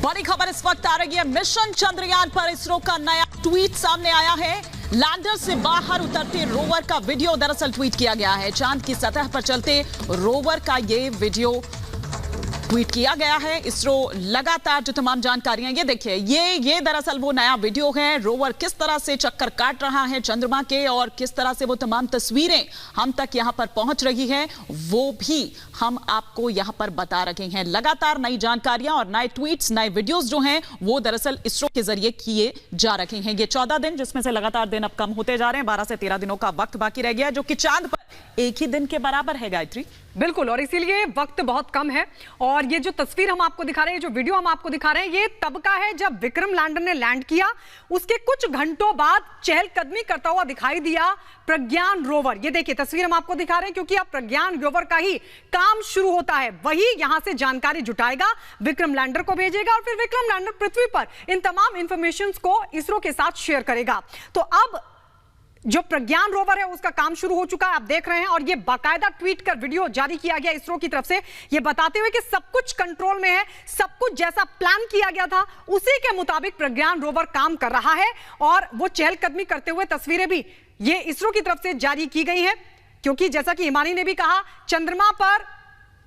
बड़ी खबर इस वक्त आ रही है। मिशन चंद्रयान पर इसरो का नया ट्वीट सामने आया है। लैंडर से बाहर उतरते रोवर का वीडियो दरअसल ट्वीट किया गया है। चांद की सतह पर चलते रोवर का ये वीडियो ट्वीट किया गया है। इसरो लगातार जो तमाम जानकारियां, ये देखिए, ये दरअसल वो नया वीडियो है। रोवर किस तरह से चक्कर काट रहा है चंद्रमा के और किस तरह से वो तमाम तस्वीरें हम तक यहां पर पहुंच रही है, वो भी हम आपको यहां पर बता रहे हैं। लगातार नई जानकारियां और नए ट्वीट्स, नए वीडियोस जो हैं वो दरअसल इसरो के जरिए किए जा रहे हैं। ये 14 दिन, जिसमें से लगातार दिन अब कम होते जा रहे हैं। 12 से 13 दिनों का वक्त बाकी रह गया, जो कि चांद पर एक ही दिन के बराबर है। गायत्री, बिल्कुल, और इसीलिए वक्त बहुत कम है। और ये जो तस्वीर हम आपको दिखा रहे हैं, जो वीडियो हम आपको दिखा रहे हैं, ये तब का है जब विक्रम लैंडर ने लैंड किया। उसके कुछ घंटों बाद चहलकदमी करता हुआ दिखाई दिया प्रज्ञान रोवर। ये देखिए तस्वीर हम आपको दिखा रहे हैं, क्योंकि अब प्रज्ञान रोवर का ही काम शुरू होता है। वही यहां से जानकारी जुटाएगा, विक्रम लैंडर को भेजेगा और फिर विक्रम लैंडर पृथ्वी पर इन तमाम इंफॉर्मेशन को इसरो के साथ शेयर करेगा। तो अब जो प्रज्ञान रोवर है उसका काम शुरू हो चुका है, आप देख रहे हैं। और ये बाकायदा ट्वीट कर वीडियो जारी किया गया इसरो की तरफ से, ये बताते हुए कि सब कुछ कंट्रोल में है, सब कुछ जैसा प्लान किया गया था उसी के मुताबिक प्रज्ञान रोवर काम कर रहा है। और वो चहलकदमी करते हुए तस्वीरें भी ये इसरो की तरफ से जारी की गई हैं, क्योंकि जैसा कि हिमानी ने भी कहा, चंद्रमा पर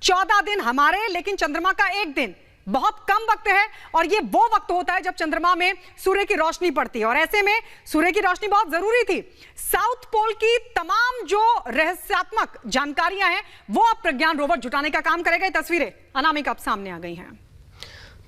14 दिन हमारे, लेकिन चंद्रमा का एक दिन बहुत कम वक्त है। और ये वो वक्त होता है जब चंद्रमा में सूर्य की रोशनी पड़ती है, और ऐसे में सूर्य की रोशनी बहुत जरूरी थी। साउथ पोल की तमाम जो रहस्यात्मक जानकारियां हैं वो अब प्रज्ञान रोवर जुटाने का काम करेगा। ये तस्वीरें अनामिका अब सामने आ गई हैं।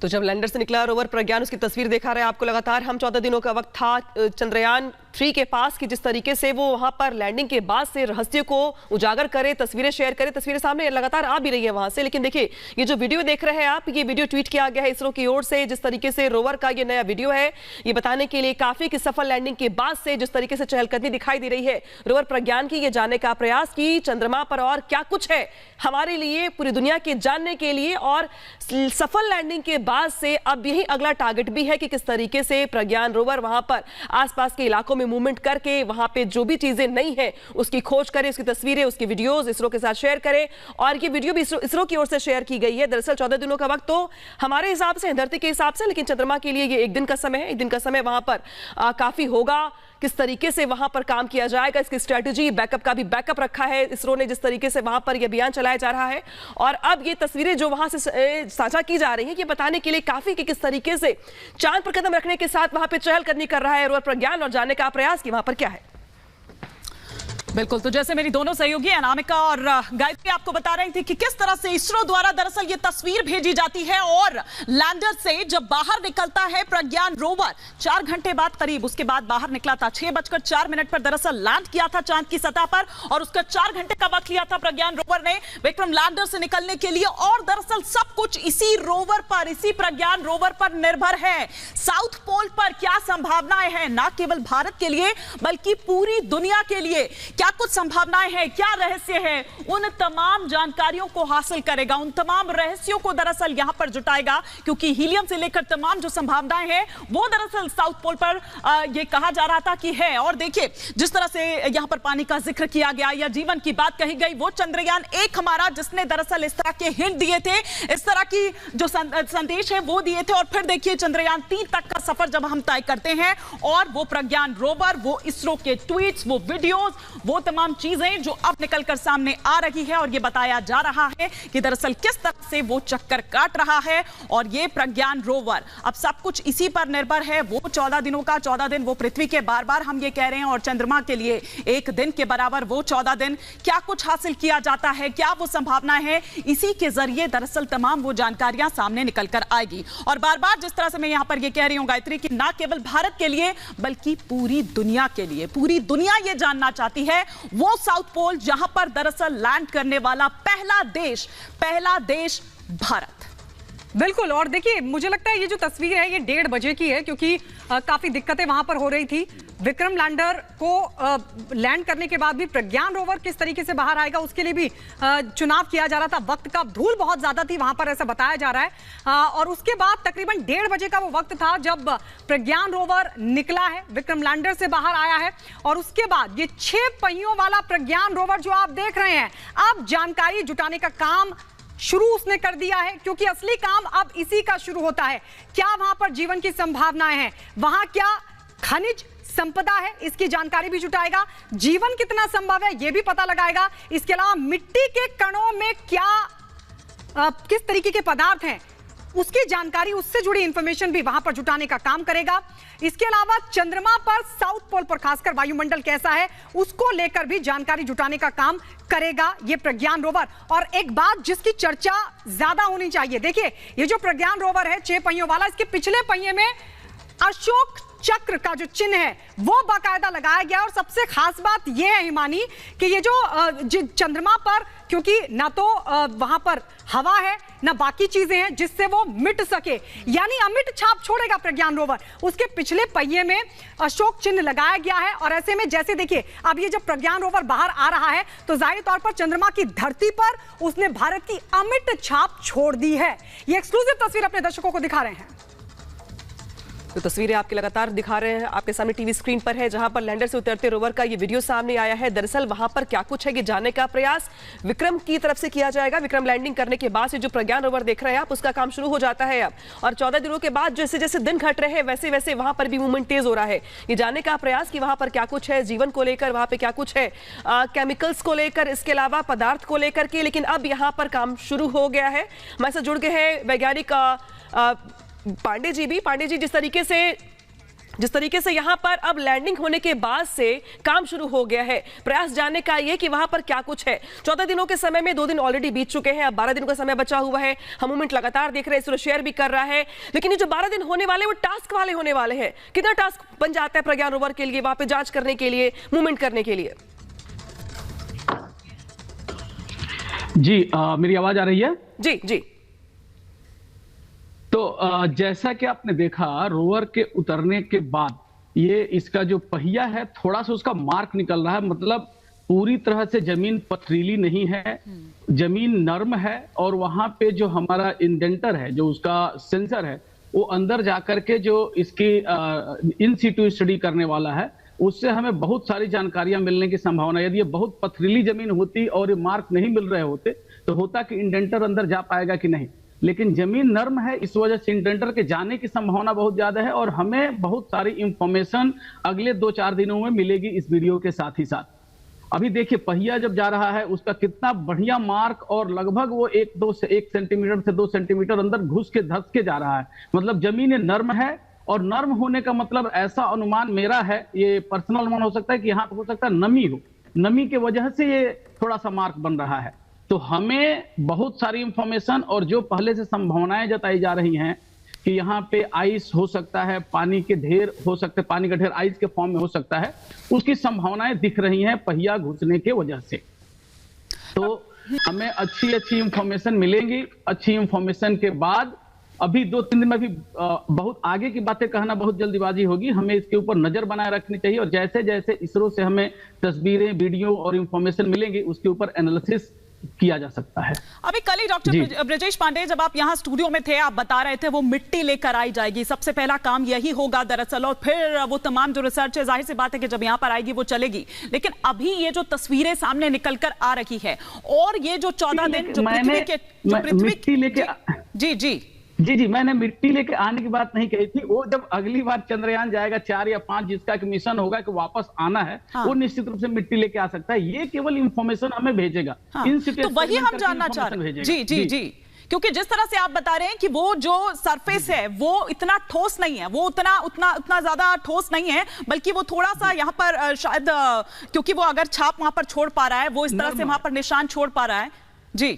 तो जब लैंडर से निकला रोवर प्रज्ञान, उसकी तस्वीर दिखा रहे हैं आपको लगातार। हम 14 दिनों का वक्त था चंद्रयान 3 के पास कि जिस तरीके से वो वहां पर लैंडिंग के बाद से रहस्य को उजागर करे, तस्वीरें शेयर करे। तस्वीरें सामने लगातार आ भी रही है वहां से। लेकिन देखिए, ये जो वीडियो देख रहे हैं आप, ये वीडियो ट्वीट किया गया है इसरो की ओर से। जिस तरीके से रोवर का ये नया वीडियो है, ये बताने के लिए काफी कि सफल लैंडिंग के बाद से जिस तरीके से चहलकदमी दिखाई दे रही है रोवर प्रज्ञान की, ये जानने का प्रयास की चंद्रमा पर और क्या कुछ है हमारे लिए, पूरी दुनिया के जानने के लिए। और सफल लैंडिंग के बाद से अब यही अगला टारगेट भी है कि किस तरीके से प्रज्ञान रोवर वहां पर आसपास के इलाकों में मूवमेंट करके वहां पे जो भी चीजें नहीं है उसकी खोज करे, उसकी तस्वीरें, उसकी वीडियोस इसरो के साथ शेयर करे। और ये वीडियो भी इसरो की ओर से शेयर की गई है। दरअसल 14 दिनों का वक्त तो हमारे हिसाब से, धरती के हिसाब से, लेकिन चंद्रमा के लिए ये एक दिन का समय है। एक दिन का समय वहां पर काफी होगा। किस तरीके से वहां पर काम किया जाएगा, इसकी स्ट्रेटजी, बैकअप का भी बैकअप रखा है इसरो ने, जिस तरीके से वहां पर यह अभियान चलाया जा रहा है। और अब ये तस्वीरें जो वहां से साझा की जा रही हैं, ये बताने के लिए काफी कि किस तरीके से चांद पर कदम रखने के साथ वहां पर चहलकदमी कर रहा है रोवर प्रज्ञान, और जानने का प्रयास कि वहां पर क्या है। बिल्कुल, तो जैसे मेरी दोनों सहयोगी अनामिका और गायत्री आपको बता रही थी कि किस तरह से इसरो द्वारा दरअसल ये तस्वीर भेजी जाती है। और लैंडर से जब बाहर निकलता है प्रज्ञान रोवर 4 घंटे बाद करीब, उसके बाद बाहर निकला था 6:04 पर दरअसल लैंड किया था चांद की सतह पर। और उसका 4 घंटे का वक्त लिया था प्रज्ञान रोवर ने विक्रम लैंडर से निकलने के लिए। और दरअसल सब कुछ इसी रोवर पर, इसी प्रज्ञान रोवर पर निर्भर है। साउथ पोल पर क्या संभावनाएं हैं, ना केवल भारत के लिए बल्कि पूरी दुनिया के लिए क्या कुछ संभावनाएं हैं, क्या रहस्य है, उन तमाम जानकारियों को हासिल करेगा, उन तमाम रहस्यों को दरअसल यहां पर जुटाएगा। क्योंकि हीलियम से लेकर तमाम जो संभावनाएं हैं वो दरअसल साउथ पोल पर ये कहा जा रहा था कि है। और देखिए, जिस तरह से यहां पर पानी का जिक्र किया गया या जीवन की बात कही गई, वो चंद्रयान 1 हमारा, जिसने दरअसल इस तरह के हिंट दिए थे, इस तरह की जो संदेश है वो दिए थे। और फिर देखिए चंद्रयान 3 तक का सफर जब हम तय करते हैं, और वो प्रज्ञान रोवर, वो इसरो के ट्वीट्स, वो वीडियोस, वो तमाम चीजें जो अब निकलकर सामने आ रही है। और ये बताया जा रहा है कि दरअसल किस तरह से वो चक्कर काट रहा है। और ये प्रज्ञान रोवर, अब सब कुछ इसी पर निर्भर है। वो 14 दिनों का 14 दिन वो पृथ्वी के, बार बार हम ये कह रहे हैं, और चंद्रमा के लिए एक दिन के बराबर वो 14 दिन। क्या कुछ हासिल किया जाता है, क्या वो संभावना है, इसी के जरिए दरअसल तमाम वो जानकारियां सामने निकलकर आएगी। और बार बार जिस तरह से मैं यहां पर ये कह रही हूं गायत्री, कि ना केवल भारत के लिए बल्कि पूरी दुनिया के लिए, पूरी दुनिया ये जानना चाहती है वो साउथ पोल जहां पर दरअसल लैंड करने वाला पहला देश भारत। बिल्कुल, और देखिए मुझे लगता है ये जो तस्वीर है ये 1:30 बजे की है, क्योंकि काफी दिक्कतें वहां पर हो रही थी। विक्रम लैंडर को लैंड करने के बाद भी प्रज्ञान रोवर किस तरीके से बाहर आएगा उसके लिए भी चुनाव किया जा रहा था। वक्त का धूल बहुत ज्यादा थी वहां पर, ऐसा बताया जा रहा है। और उसके बाद तकरीबन 1:30 बजे का वो वक्त था जब प्रज्ञान रोवर निकला है, विक्रम लैंडर से बाहर आया है। और उसके बाद ये 6 पहियों वाला प्रज्ञान रोवर जो आप देख रहे हैं, अब जानकारी जुटाने का काम शुरू उसने कर दिया है, क्योंकि असली काम अब इसी का शुरू होता है। क्या वहां पर जीवन की संभावनाएं हैं, वहां क्या खनिज संपदा है, इसकी जानकारी भी जुटाएगा। जीवन कितना संभव है यह भी पता लगाएगा। इसके अलावा मिट्टी के कणों में क्या किस तरीके के पदार्थ हैं उसकी जानकारी, उससे जुड़ी इंफॉर्मेशन भी वहां पर जुटाने का काम करेगा। इसके अलावा चंद्रमा पर, साउथ पोल पर खासकर वायुमंडल कैसा है उसको लेकर भी जानकारी जुटाने का काम करेगा ये प्रज्ञान रोवर। और एक बात जिसकी चर्चा ज्यादा होनी चाहिए, देखिए ये जो प्रज्ञान रोवर है 6 पहियों वाला, इसके पिछले पहिए में अशोक चक्र का जो चिन्ह है वो बाकायदा लगाया गया। और सबसे खास बात यह है हिमानी कि ये जो चंद्रमा पर, क्योंकि ना तो वहां पर हवा है ना बाकी चीजें हैं जिससे वो मिट सके, यानी अमिट छाप छोड़ेगा प्रज्ञान रोवर, उसके पिछले पहिए में अशोक चिन्ह लगाया गया है। और ऐसे में जैसे देखिए अब ये जब प्रज्ञान रोवर बाहर आ रहा है तो जाहिर तौर पर चंद्रमा की धरती पर उसने भारत की अमिट छाप छोड़ दी है। ये एक्सक्लूसिव तस्वीर अपने दर्शकों को दिखा रहे हैं। तो तस्वीरें आपके लगातार दिखा रहे हैं, आपके सामने टीवी स्क्रीन पर है, जहां पर लैंडर से उतरते रोवर का ये वीडियो सामने आया है। दरअसल वहां पर क्या कुछ है ये जानने का प्रयास विक्रम की तरफ से किया जाएगा। विक्रम लैंडिंग करने के बाद से जो प्रज्ञान रोवर देख रहे हैं आप, उसका काम शुरू हो जाता है अब। और 14 दिनों के बाद जैसे जैसे दिन घट रहे हैं वैसे वैसे वहां पर भी मूवमेंट तेज हो रहा है। ये जानने का प्रयास कि वहां पर क्या कुछ है जीवन को लेकर, वहां पर क्या कुछ है केमिकल्स को लेकर, इसके अलावा पदार्थ को लेकर के। लेकिन अब यहाँ पर काम शुरू हो गया है। हमारे साथ जुड़ गए हैं वैज्ञानिक पांडे जी भी। पांडे जी, जिस तरीके से यहां पर अब लैंडिंग होने के बाद से काम शुरू हो गया है, प्रयास जानने का यह कि वहां पर क्या कुछ है। 14 दिनों के समय में 2 दिन ऑलरेडी बीत चुके हैं, अब 12 दिनों का समय बचा हुआ है। हम मूवमेंट लगातार देख रहे हैं, इसरो शेयर भी कर रहा है। लेकिन ये जो 12 दिन होने वाले वो टास्क वाले होने वाले हैं। कितना टास्क बन जाता है प्रज्ञान रोवर के लिए वहां पर जांच करने के लिए, मूवमेंट करने के लिए? जी मेरी आवाज आ रही है? जी जी। तो जैसा कि आपने देखा रोवर के उतरने के बाद ये इसका जो पहिया है थोड़ा सा उसका मार्क निकल रहा है, मतलब पूरी तरह से जमीन पथरीली नहीं है, जमीन नर्म है। और वहां पे जो हमारा इंडेंटर है, जो उसका सेंसर है, वो अंदर जाकर के जो इसकी इन सीटू स्टडी करने वाला है, उससे हमें बहुत सारी जानकारियां मिलने की संभावना है। यदि ये बहुत पथरीली जमीन होती और ये मार्क नहीं मिल रहे होते तो होता कि इंडेंटर अंदर जा पाएगा कि नहीं। लेकिन जमीन नर्म है, इस वजह से इंडेंटर के जाने की संभावना बहुत ज्यादा है। और हमें बहुत सारी इंफॉर्मेशन अगले 2-4 दिनों में मिलेगी इस वीडियो के साथ ही साथ। अभी देखिए पहिया जब जा रहा है उसका कितना बढ़िया मार्क, और लगभग वो 1 सेंटीमीटर से 2 सेंटीमीटर अंदर घुस के धस के जा रहा है। मतलब जमीन नर्म है, और नर्म होने का मतलब ऐसा अनुमान मेरा है, ये पर्सनल अनुमान हो सकता है कि यहाँ हो सकता है नमी हो, नमी के वजह से ये थोड़ा सा मार्क बन रहा है। तो हमें बहुत सारी इंफॉर्मेशन, और जो पहले से संभावनाएं जताई जा रही हैं कि यहाँ पे आइस हो सकता है, पानी के ढेर हो सकते हैं, पानी का ढेर आइस के फॉर्म में हो सकता है, उसकी संभावनाएं दिख रही हैं पहिया घुसने के वजह से। तो हमें अच्छी इंफॉर्मेशन मिलेंगी। अच्छी इंफॉर्मेशन के बाद अभी 2-3 दिन में भी बहुत आगे की बातें कहना बहुत जल्दीबाजी होगी। हमें इसके ऊपर नजर बनाए रखनी चाहिए, और जैसे जैसे इसरो से हमें तस्वीरें, वीडियो और इंफॉर्मेशन मिलेंगी उसके ऊपर एनालिसिस किया जा सकता है। अभी कल ही डॉक्टर ब्रजेश पांडे जब आप यहाँ स्टूडियो में थे, आप बता रहे थे वो मिट्टी लेकर आई जाएगी, सबसे पहला काम यही होगा दरअसल, और फिर वो तमाम जो रिसर्च है जाहिर सी बात है कि जब यहाँ पर आएगी वो चलेगी। लेकिन अभी ये जो तस्वीरें सामने निकल कर आ रही है, और ये जो 14 दिन जो पृथ्वी लेके जी मैंने मिट्टी लेके आने की बात नहीं कही थी। वो जब अगली बार चंद्रयान जाएगा 4 या 5, जिसका एक मिशन होगा कि वापस आना है, हाँ। वो निश्चित रूप से मिट्टी लेके आ सकता है। ये केवल इंफॉर्मेशन हमें भेजेगा, हाँ। तो वही हम जानना चाह रहे हैं। जी क्योंकि जिस तरह से आप बता रहे हैं कि वो जो सरफेस है वो इतना ठोस नहीं है, वो उतना ज्यादा ठोस नहीं है, बल्कि वो थोड़ा सा यहाँ पर शायद क्योंकि वो अगर छाप वहां पर छोड़ पा रहा है, वो इस तरह से वहां पर निशान छोड़ पा रहा है। जी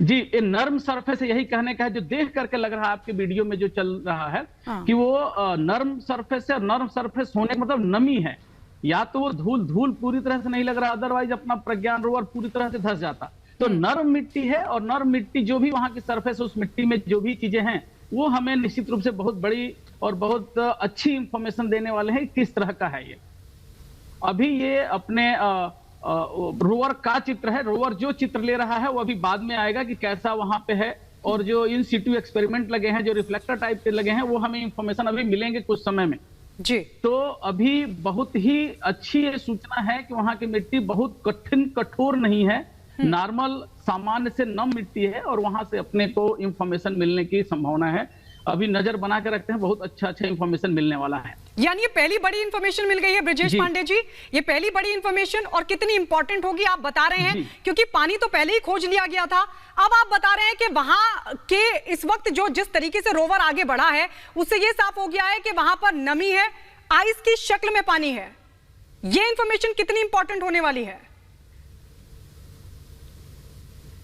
ये नर्म सरफेस है, यही कहने का है। जो देख करके लग रहा है आपके वीडियो में जो चल रहा है, हाँ। कि वो नर्म सरफेस है। नर्म सरफेस होने का मतलब नमी है, या तो वो धूल पूरी तरह से नहीं लग रहा, अदरवाइज अपना प्रज्ञान रोवर पूरी तरह से धस जाता। तो नर्म मिट्टी है, और नर्म मिट्टी जो भी वहां की सरफेस, उस मिट्टी में जो भी चीजें हैं वो हमें निश्चित रूप से बहुत बड़ी और बहुत अच्छी इंफॉर्मेशन देने वाले हैं किस तरह का है ये। अभी ये अपने रोवर का चित्र है, रोवर जो चित्र ले रहा है वो अभी बाद में आएगा कि कैसा वहां पे है, और जो इन सीटू एक्सपेरिमेंट लगे हैं, जो रिफ्लेक्टर टाइप के लगे हैं, वो हमें इंफॉर्मेशन अभी मिलेंगे कुछ समय में जी। तो अभी बहुत ही अच्छी ये सूचना है कि वहां की मिट्टी बहुत कठोर नहीं है, नॉर्मल सामान्य से नम मिट्टी है और वहां से अपने को इंफॉर्मेशन मिलने की संभावना है। अभी नजर बना के रखते हैं, बहुत अच्छा इंफॉर्मेशन मिलने वाला है। यानी ये पहली बड़ी इंफॉर्मेशन मिल गई है ब्रजेश पांडे जी, ये पहली बड़ी इंफॉर्मेशन, और कितनी इंपॉर्टेंट होगी आप बता रहे हैं, क्योंकि पानी तो पहले ही खोज लिया गया था। अब आप बता रहे हैं कि वहां के इस वक्त जो जिस तरीके से रोवर आगे बढ़ा है उससे ये साफ हो गया है कि वहां पर नमी है, आइस की शक्ल में पानी है। ये इंफॉर्मेशन कितनी इंपॉर्टेंट होने वाली है?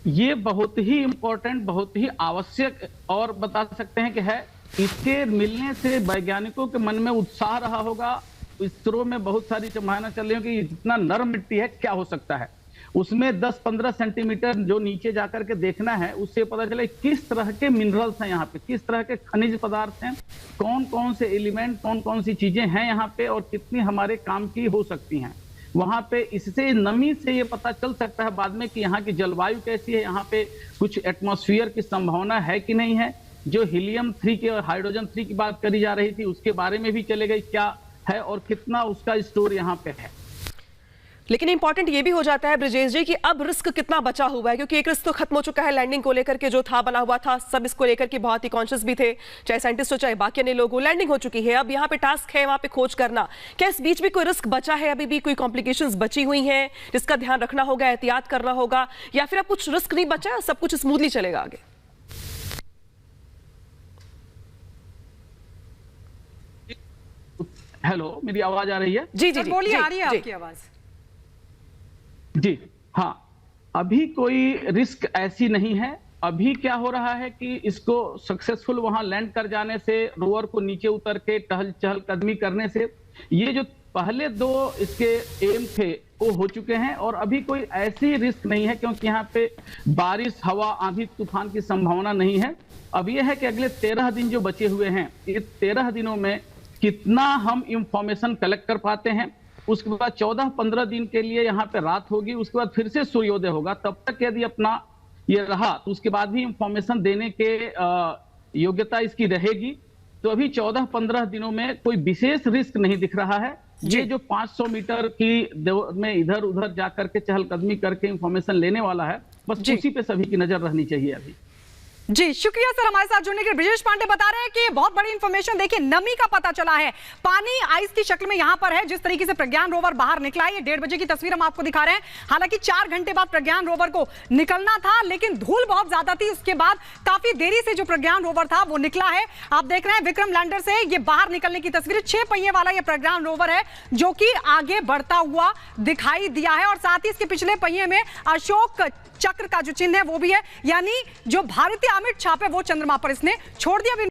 ये बहुत ही इंपॉर्टेंट, बहुत ही आवश्यक और बता सकते हैं कि है। इसके मिलने से वैज्ञानिकों के मन में उत्साह रहा होगा। इसरो में बहुत सारी संभावना चल रही है कि इतना नरम मिट्टी है, क्या हो सकता है। उसमें 10-15 सेंटीमीटर जो नीचे जाकर के देखना है, उससे पता चले किस तरह के मिनरल्स हैं यहाँ पे, किस तरह के खनिज पदार्थ हैं, कौन कौन से एलिमेंट, कौन कौन सी चीजें हैं यहाँ पे और कितनी हमारे काम की हो सकती हैं वहां पे। इससे नमी से ये पता चल सकता है बाद में कि यहाँ की जलवायु कैसी है, यहाँ पे कुछ एटमॉस्फेयर की संभावना है कि नहीं है। जो हीलियम 3 के और हाइड्रोजन 3 की बात करी जा रही थी, उसके बारे में भी चले गए क्या है और कितना उसका स्टोर यहाँ पे है। लेकिन इंपॉर्टेंट ये भी हो जाता है ब्रजेश जी कि अब रिस्क कितना बचा हुआ है, क्योंकि एक रिस्क तो खत्म हो चुका है लैंडिंग को लेकर के, जो था बना हुआ था, सब इसको लेकर के बहुत ही कॉन्शियस भी थे, चाहे साइंटिस्ट हो चाहे बाकी अन्य लोग हो। लैंडिंग हो चुकी है, अब यहाँ पे टास्क है वहां पे खोज करना। क्या इस बीच भी कोई रिस्क बचा है, अभी भी कोई कॉम्प्लिकेशंस बची हुई हैं जिसका ध्यान रखना होगा, एहतियात करना होगा, या फिर अब कुछ रिस्क नहीं बचा, सब कुछ स्मूथली चलेगा आगे? हेलो, मेरी आवाज आ रही है? जी जी बोलिए, आ रही है आपकी आवाज। जी हाँ, अभी कोई रिस्क ऐसी नहीं है। अभी क्या हो रहा है कि इसको सक्सेसफुल वहां लैंड कर जाने से, रोवर को नीचे उतर के चहलकदमी करने से, ये जो पहले 2 इसके एम थे वो हो चुके हैं और अभी कोई ऐसी रिस्क नहीं है, क्योंकि यहाँ पे बारिश, हवा, आंधी तूफान की संभावना नहीं है। अब ये है कि अगले 13 दिन जो बचे हुए हैं, ये 13 दिनों में कितना हम इंफॉर्मेशन कलेक्ट कर पाते हैं। उसके बाद 14-15 दिन के लिए यहाँ पे रात होगी, उसके बाद फिर से सूर्योदय होगा। तब तक यदि अपना ये रहा तो उसके बाद भी इंफॉर्मेशन देने के योग्यता इसकी रहेगी। तो अभी 14-15 दिनों में कोई विशेष रिस्क नहीं दिख रहा है। ये जो 500 मीटर की में इधर उधर जाकर के चहलकदमी करके इंफॉर्मेशन लेने वाला है, बस उसी पे सभी की नजर रहनी चाहिए अभी। जी शुक्रिया सर हमारे साथ जुड़ने के लिए। ब्रजेश पांडे बता रहे हैं कि बहुत बड़ी इंफॉर्मेशन, देखिए नमी का पता चला है, पानी आइस की शक्ल में यहां पर है। जिस तरीके से प्रज्ञान रोवर बाहर निकला है, ये 1:30 बजे की तस्वीर हम आपको दिखा रहे हैं। हालांकि 4 घंटे बाद प्रज्ञान रोवर को निकलना था, लेकिन धूल बहुत ज्यादा थी। उसके बाद काफी देरी से जो प्रज्ञान रोवर था वो निकला है। आप देख रहे हैं विक्रम लैंडर से ये बाहर निकलने की तस्वीर। 6 पहिए वाला ये प्रज्ञान रोवर है जो कि आगे बढ़ता हुआ दिखाई दिया है, और साथ ही इसके पिछले पहिए में अशोक चक्र का जो चिन्ह है वो भी है, यानी जो भारतीय अमिट छाप है वो चंद्रमा पर इसने छोड़ दिया।